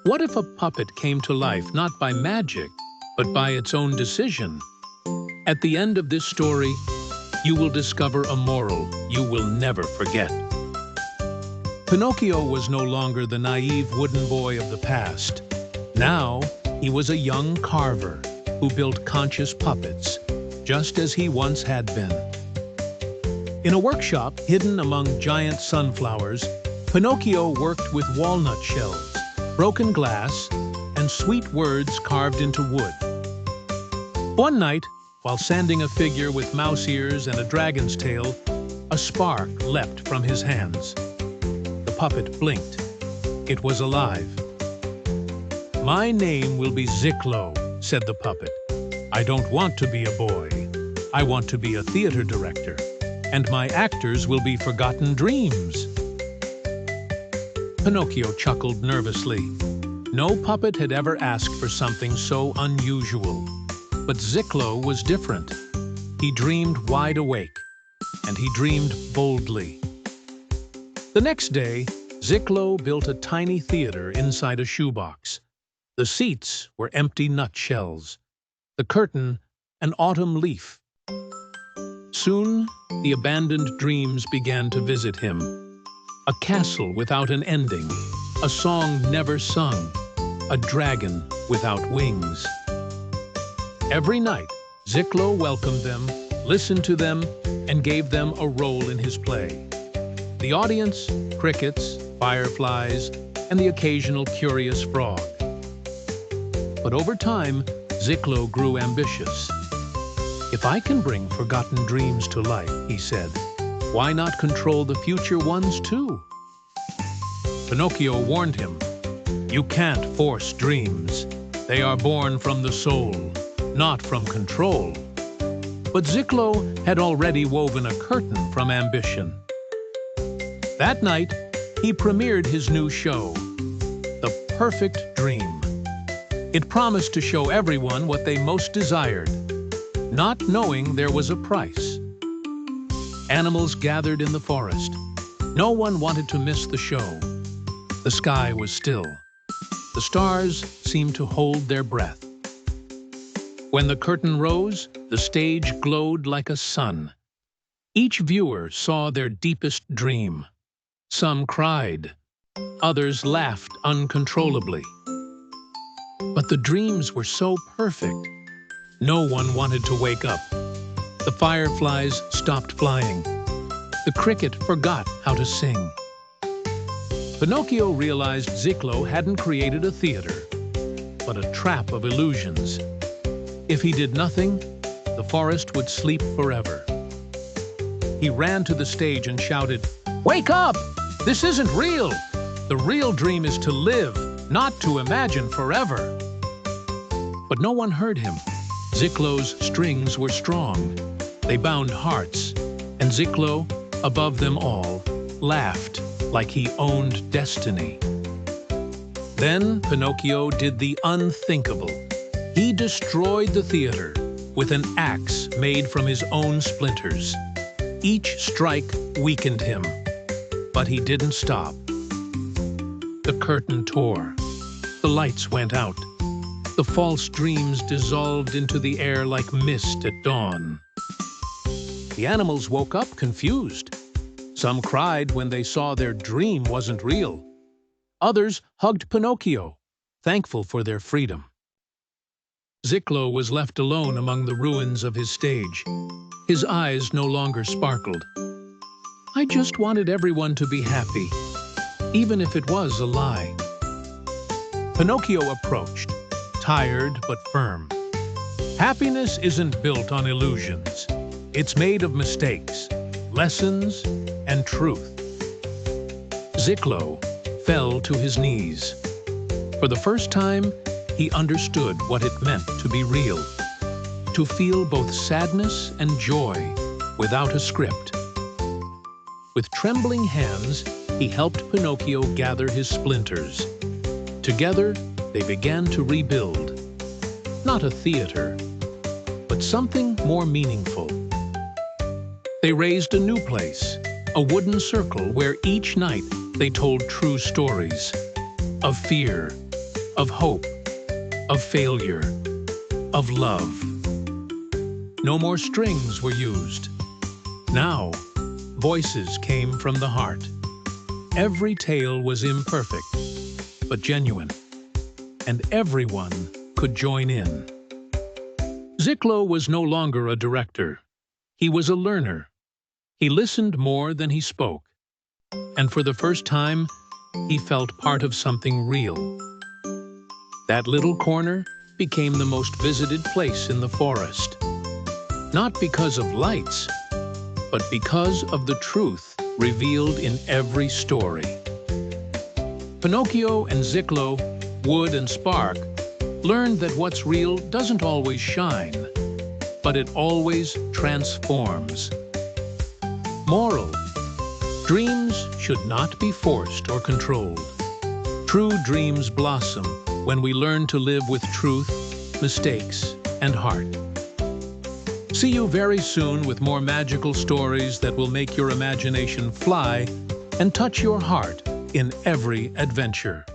What if a puppet came to life not by magic, but by its own decision? At the end of this story, you will discover a moral you will never forget. Pinocchio was no longer the naive wooden boy of the past. Now, he was a young carver who built conscious puppets, just as he once had been. In a workshop hidden among giant sunflowers, Pinocchio worked with walnut shells, broken glass, and sweet words carved into wood. One night, while sanding a figure with mouse ears and a dragon's tail, a spark leapt from his hands. The puppet blinked. It was alive. "My name will be Ziklo," said the puppet. "I don't want to be a boy. I want to be a theater director, and my actors will be forgotten dreams." Pinocchio chuckled nervously. No puppet had ever asked for something so unusual. But Ziklo was different. He dreamed wide awake, and he dreamed boldly. The next day, Ziklo built a tiny theater inside a shoebox. The seats were empty nutshells, the curtain an autumn leaf. Soon, the abandoned dreams began to visit him. A castle without an ending, a song never sung, a dragon without wings. Every night, Ziklo welcomed them, listened to them, and gave them a role in his play. The audience, crickets, fireflies, and the occasional curious frog. But over time, Ziklo grew ambitious. "If I can bring forgotten dreams to life," he said, "why not control the future ones too?" Pinocchio warned him, "You can't force dreams. They are born from the soul, not from control." But Ziklo had already woven a curtain from ambition. That night, he premiered his new show, The Perfect Dream. It promised to show everyone what they most desired, not knowing there was a price. Animals gathered in the forest. No one wanted to miss the show. The sky was still. The stars seemed to hold their breath. When the curtain rose, the stage glowed like a sun. Each viewer saw their deepest dream. Some cried. Others laughed uncontrollably. But the dreams were so perfect. No one wanted to wake up. The fireflies stopped flying. The cricket forgot how to sing. Pinocchio realized Ziklo hadn't created a theater, but a trap of illusions. If he did nothing, the forest would sleep forever. He ran to the stage and shouted, "Wake up! This isn't real! The real dream is to live, not to imagine forever." But no one heard him. Ziklo's strings were strong. They bound hearts, and Ziklo, above them all, laughed like he owned destiny. Then Pinocchio did the unthinkable. He destroyed the theater with an axe made from his own splinters. Each strike weakened him, but he didn't stop. The curtain tore. The lights went out. The false dreams dissolved into the air like mist at dawn. The animals woke up confused. Some cried when they saw their dream wasn't real. Others hugged Pinocchio, thankful for their freedom. Ziklo was left alone among the ruins of his stage. His eyes no longer sparkled. "I just wanted everyone to be happy, even if it was a lie." Pinocchio approached, tired but firm. "Happiness isn't built on illusions. It's made of mistakes, lessons, and truth." Ziklo fell to his knees. For the first time, he understood what it meant to be real, to feel both sadness and joy without a script. With trembling hands, he helped Pinocchio gather his splinters. Together, they began to rebuild. Not a theater, but something more meaningful. They raised a new place, a wooden circle where each night they told true stories of fear, of hope, of failure, of love. No more strings were used. Now, voices came from the heart. Every tale was imperfect, but genuine, and everyone could join in. Ziklo was no longer a director. He was a learner. He listened more than he spoke, and for the first time, he felt part of something real. That little corner became the most visited place in the forest. Not because of lights, but because of the truth revealed in every story. Pinocchio and Ziklo, Wood and Spark, learned that what's real doesn't always shine, but it always transforms. Moral: dreams should not be forced or controlled. True dreams blossom when we learn to live with truth, mistakes, and heart. See you very soon with more magical stories that will make your imagination fly and touch your heart in every adventure.